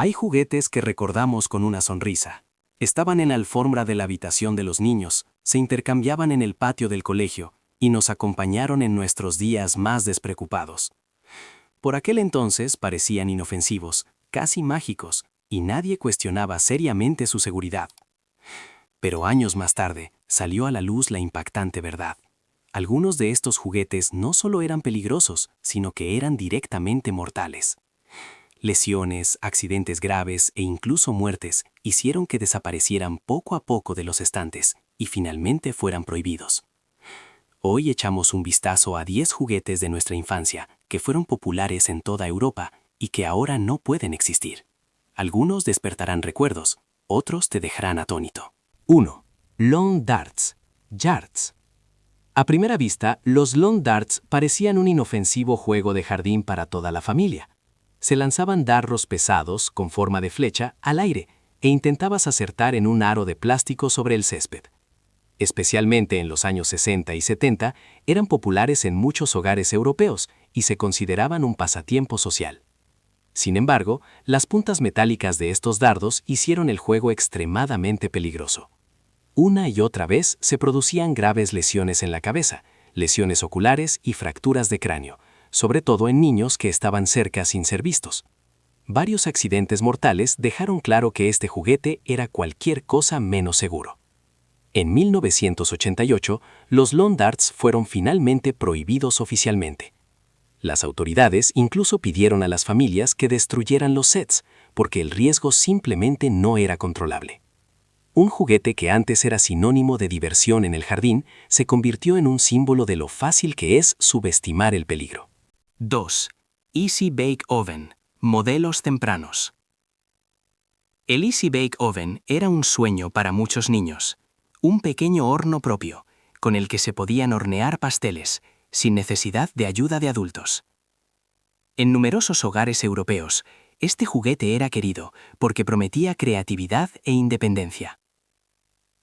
Hay juguetes que recordamos con una sonrisa. Estaban en la alfombra de la habitación de los niños, se intercambiaban en el patio del colegio y nos acompañaron en nuestros días más despreocupados. Por aquel entonces parecían inofensivos, casi mágicos, y nadie cuestionaba seriamente su seguridad. Pero años más tarde, salió a la luz la impactante verdad. Algunos de estos juguetes no solo eran peligrosos, sino que eran directamente mortales. Lesiones, accidentes graves e incluso muertes hicieron que desaparecieran poco a poco de los estantes y finalmente fueran prohibidos. Hoy echamos un vistazo a 10 juguetes de nuestra infancia que fueron populares en toda Europa y que ahora no pueden existir. Algunos despertarán recuerdos, otros te dejarán atónito. 1. Lawn darts, yards. A primera vista, los lawn darts parecían un inofensivo juego de jardín para toda la familia. Se lanzaban dardos pesados, con forma de flecha, al aire, e intentabas acertar en un aro de plástico sobre el césped. Especialmente en los años 60 y 70, eran populares en muchos hogares europeos y se consideraban un pasatiempo social. Sin embargo, las puntas metálicas de estos dardos hicieron el juego extremadamente peligroso. Una y otra vez se producían graves lesiones en la cabeza, lesiones oculares y fracturas de cráneo, sobre todo en niños que estaban cerca sin ser vistos. Varios accidentes mortales dejaron claro que este juguete era cualquier cosa menos seguro. En 1988, los lawn darts fueron finalmente prohibidos oficialmente. Las autoridades incluso pidieron a las familias que destruyeran los sets, porque el riesgo simplemente no era controlable. Un juguete que antes era sinónimo de diversión en el jardín se convirtió en un símbolo de lo fácil que es subestimar el peligro. 2. Easy Bake Oven, modelos tempranos. El Easy Bake Oven era un sueño para muchos niños. Un pequeño horno propio, con el que se podían hornear pasteles, sin necesidad de ayuda de adultos. En numerosos hogares europeos, este juguete era querido porque prometía creatividad e independencia.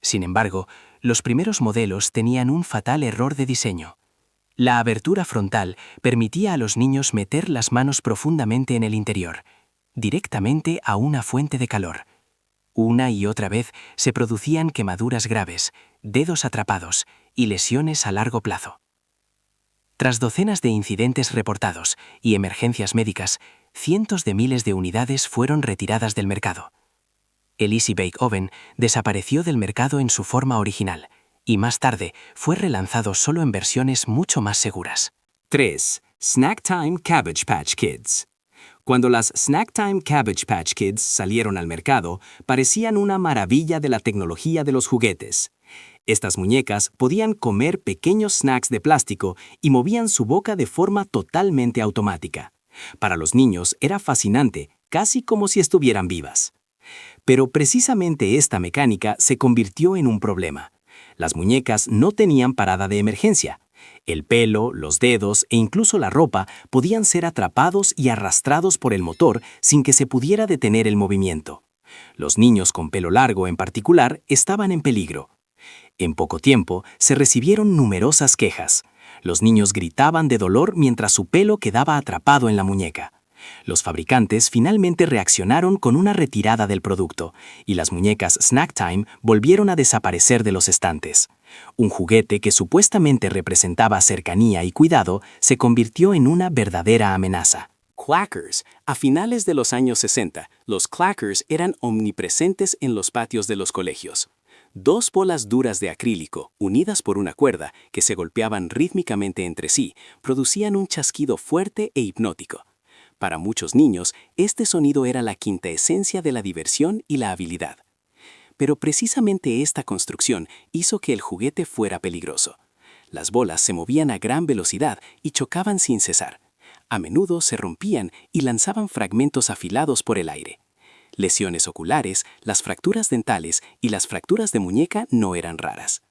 Sin embargo, los primeros modelos tenían un fatal error de diseño. La abertura frontal permitía a los niños meter las manos profundamente en el interior, directamente a una fuente de calor. Una y otra vez se producían quemaduras graves, dedos atrapados y lesiones a largo plazo. Tras docenas de incidentes reportados y emergencias médicas, cientos de miles de unidades fueron retiradas del mercado. El Easy Bake Oven desapareció del mercado en su forma original y más tarde fue relanzado solo en versiones mucho más seguras. 3. Snack Time Cabbage Patch Kids. Cuando las Snack Time Cabbage Patch Kids salieron al mercado, parecían una maravilla de la tecnología de los juguetes. Estas muñecas podían comer pequeños snacks de plástico y movían su boca de forma totalmente automática. Para los niños era fascinante, casi como si estuvieran vivas. Pero precisamente esta mecánica se convirtió en un problema. Las muñecas no tenían parada de emergencia. El pelo, los dedos e incluso la ropa podían ser atrapados y arrastrados por el motor sin que se pudiera detener el movimiento. Los niños con pelo largo en particular estaban en peligro. En poco tiempo se recibieron numerosas quejas. Los niños gritaban de dolor mientras su pelo quedaba atrapado en la muñeca. Los fabricantes finalmente reaccionaron con una retirada del producto, y las muñecas Snack Time volvieron a desaparecer de los estantes. Un juguete que supuestamente representaba cercanía y cuidado se convirtió en una verdadera amenaza. Clackers. A finales de los años 60, los clackers eran omnipresentes en los patios de los colegios. 2 bolas duras de acrílico, unidas por una cuerda, que se golpeaban rítmicamente entre sí, producían un chasquido fuerte e hipnótico. Para muchos niños, este sonido era la quinta esencia de la diversión y la habilidad. Pero precisamente esta construcción hizo que el juguete fuera peligroso. Las bolas se movían a gran velocidad y chocaban sin cesar. A menudo se rompían y lanzaban fragmentos afilados por el aire. Lesiones oculares, las fracturas dentales y las fracturas de muñeca no eran raras.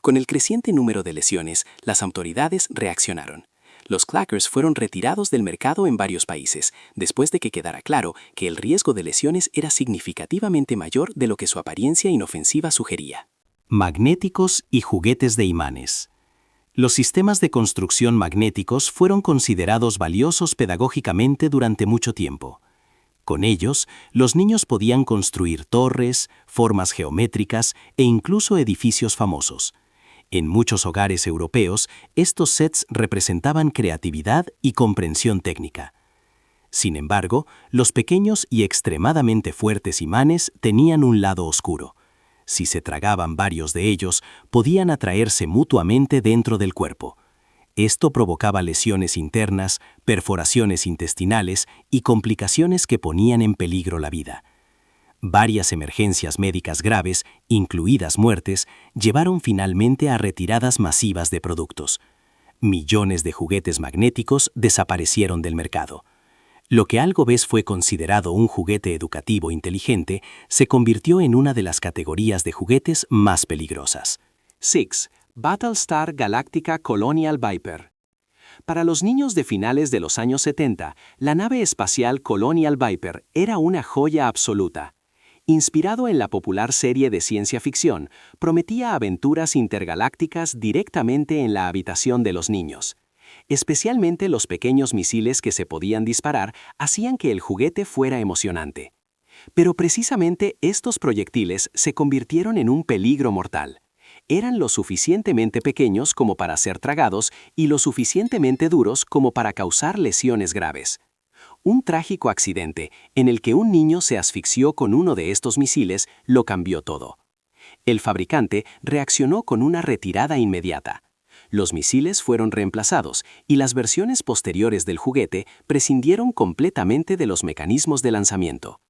Con el creciente número de lesiones, las autoridades reaccionaron. Los clackers fueron retirados del mercado en varios países, después de que quedara claro que el riesgo de lesiones era significativamente mayor de lo que su apariencia inofensiva sugería. Magnéticos y juguetes de imanes. Los sistemas de construcción magnéticos fueron considerados valiosos pedagógicamente durante mucho tiempo. Con ellos, los niños podían construir torres, formas geométricas e incluso edificios famosos. En muchos hogares europeos, estos sets representaban creatividad y comprensión técnica. Sin embargo, los pequeños y extremadamente fuertes imanes tenían un lado oscuro. Si se tragaban varios de ellos, podían atraerse mutuamente dentro del cuerpo. Esto provocaba lesiones internas, perforaciones intestinales y complicaciones que ponían en peligro la vida. Varias emergencias médicas graves, incluidas muertes, llevaron finalmente a retiradas masivas de productos. Millones de juguetes magnéticos desaparecieron del mercado. Lo que alguna vez fue considerado un juguete educativo inteligente se convirtió en una de las categorías de juguetes más peligrosas. 6. Battlestar Galactica Colonial Viper. Para los niños de finales de los años 70, la nave espacial Colonial Viper era una joya absoluta. Inspirado en la popular serie de ciencia ficción, prometía aventuras intergalácticas directamente en la habitación de los niños. Especialmente los pequeños misiles que se podían disparar hacían que el juguete fuera emocionante. Pero precisamente estos proyectiles se convirtieron en un peligro mortal. Eran lo suficientemente pequeños como para ser tragados y lo suficientemente duros como para causar lesiones graves. Un trágico accidente en el que un niño se asfixió con uno de estos misiles lo cambió todo. El fabricante reaccionó con una retirada inmediata. Los misiles fueron reemplazados y las versiones posteriores del juguete prescindieron completamente de los mecanismos de lanzamiento.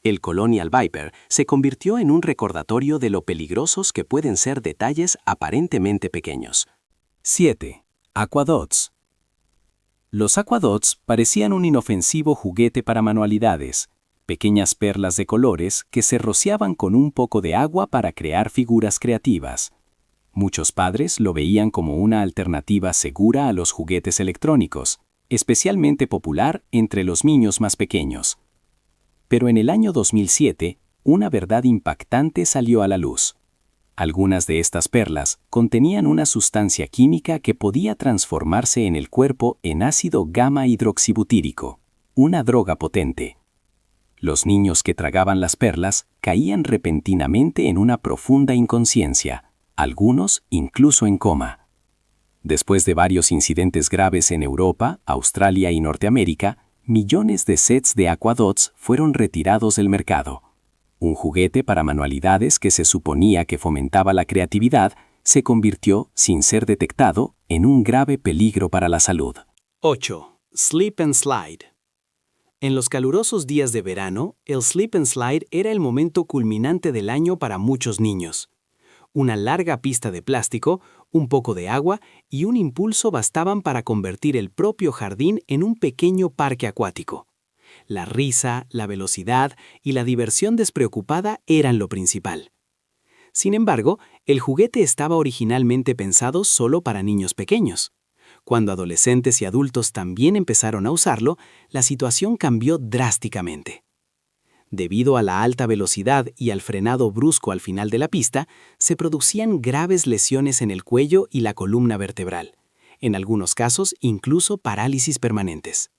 El Colonial Viper se convirtió en un recordatorio de lo peligrosos que pueden ser detalles aparentemente pequeños. 7. Aquadots. Los Aquadots parecían un inofensivo juguete para manualidades, pequeñas perlas de colores que se rociaban con un poco de agua para crear figuras creativas. Muchos padres lo veían como una alternativa segura a los juguetes electrónicos, especialmente popular entre los niños más pequeños. Pero en el año 2007, una verdad impactante salió a la luz. Algunas de estas perlas contenían una sustancia química que podía transformarse en el cuerpo en ácido gamma-hidroxibutírico, una droga potente. Los niños que tragaban las perlas caían repentinamente en una profunda inconsciencia, algunos incluso en coma. Después de varios incidentes graves en Europa, Australia y Norteamérica, millones de sets de Aquadots fueron retirados del mercado. Un juguete para manualidades que se suponía que fomentaba la creatividad se convirtió, sin ser detectado, en un grave peligro para la salud. 8. Slip and Slide. En los calurosos días de verano, el Slip and Slide era el momento culminante del año para muchos niños. Una larga pista de plástico, un poco de agua y un impulso bastaban para convertir el propio jardín en un pequeño parque acuático. La risa, la velocidad y la diversión despreocupada eran lo principal. Sin embargo, el juguete estaba originalmente pensado solo para niños pequeños. Cuando adolescentes y adultos también empezaron a usarlo, la situación cambió drásticamente. Debido a la alta velocidad y al frenado brusco al final de la pista, se producían graves lesiones en el cuello y la columna vertebral, en algunos casos incluso parálisis permanentes.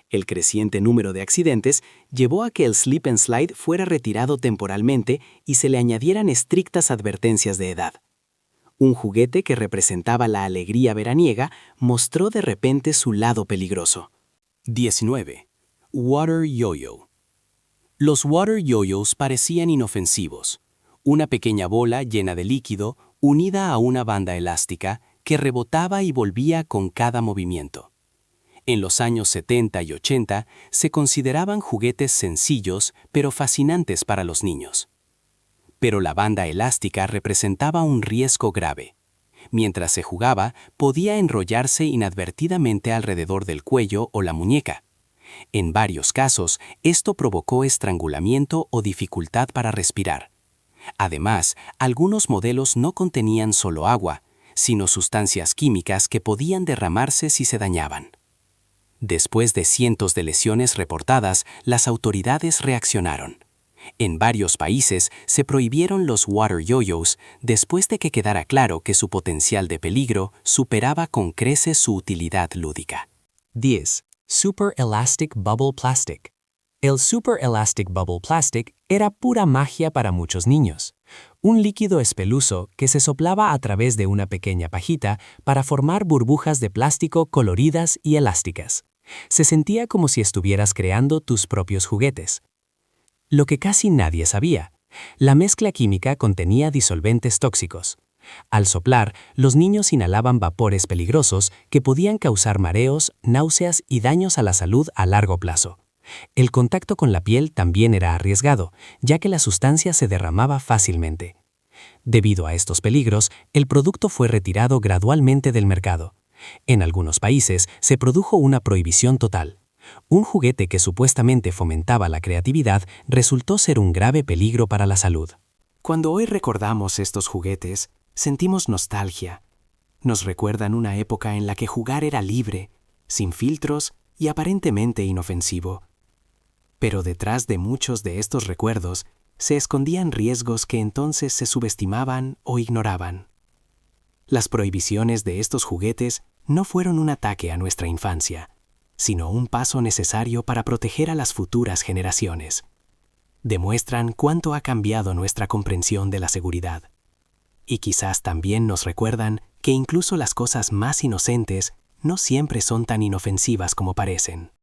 El creciente número de accidentes llevó a que el Slip and Slide fuera retirado temporalmente y se le añadieran estrictas advertencias de edad. Un juguete que representaba la alegría veraniega mostró de repente su lado peligroso. 19. Water Yo-Yo. Los water yo-yos parecían inofensivos. Una pequeña bola llena de líquido unida a una banda elástica que rebotaba y volvía con cada movimiento. En los años 70 y 80 se consideraban juguetes sencillos pero fascinantes para los niños. Pero la banda elástica representaba un riesgo grave. Mientras se jugaba, podía enrollarse inadvertidamente alrededor del cuello o la muñeca. En varios casos, esto provocó estrangulamiento o dificultad para respirar. Además, algunos modelos no contenían solo agua, sino sustancias químicas que podían derramarse si se dañaban. Después de cientos de lesiones reportadas, las autoridades reaccionaron. En varios países se prohibieron los water yo-yos después de que quedara claro que su potencial de peligro superaba con creces su utilidad lúdica. 10. Super Elastic Bubble Plastic. El Super Elastic Bubble Plastic era pura magia para muchos niños. Un líquido espeluzo que se soplaba a través de una pequeña pajita para formar burbujas de plástico coloridas y elásticas. Se sentía como si estuvieras creando tus propios juguetes. Lo que casi nadie sabía: la mezcla química contenía disolventes tóxicos. Al soplar, los niños inhalaban vapores peligrosos que podían causar mareos, náuseas y daños a la salud a largo plazo. El contacto con la piel también era arriesgado, ya que la sustancia se derramaba fácilmente. Debido a estos peligros, el producto fue retirado gradualmente del mercado. En algunos países se produjo una prohibición total. Un juguete que supuestamente fomentaba la creatividad resultó ser un grave peligro para la salud. Cuando hoy recordamos estos juguetes, sentimos nostalgia. Nos recuerdan una época en la que jugar era libre, sin filtros y aparentemente inofensivo. Pero detrás de muchos de estos recuerdos se escondían riesgos que entonces se subestimaban o ignoraban. Las prohibiciones de estos juguetes no fueron un ataque a nuestra infancia, sino un paso necesario para proteger a las futuras generaciones. Demuestran cuánto ha cambiado nuestra comprensión de la seguridad. Y quizás también nos recuerdan que incluso las cosas más inocentes no siempre son tan inofensivas como parecen.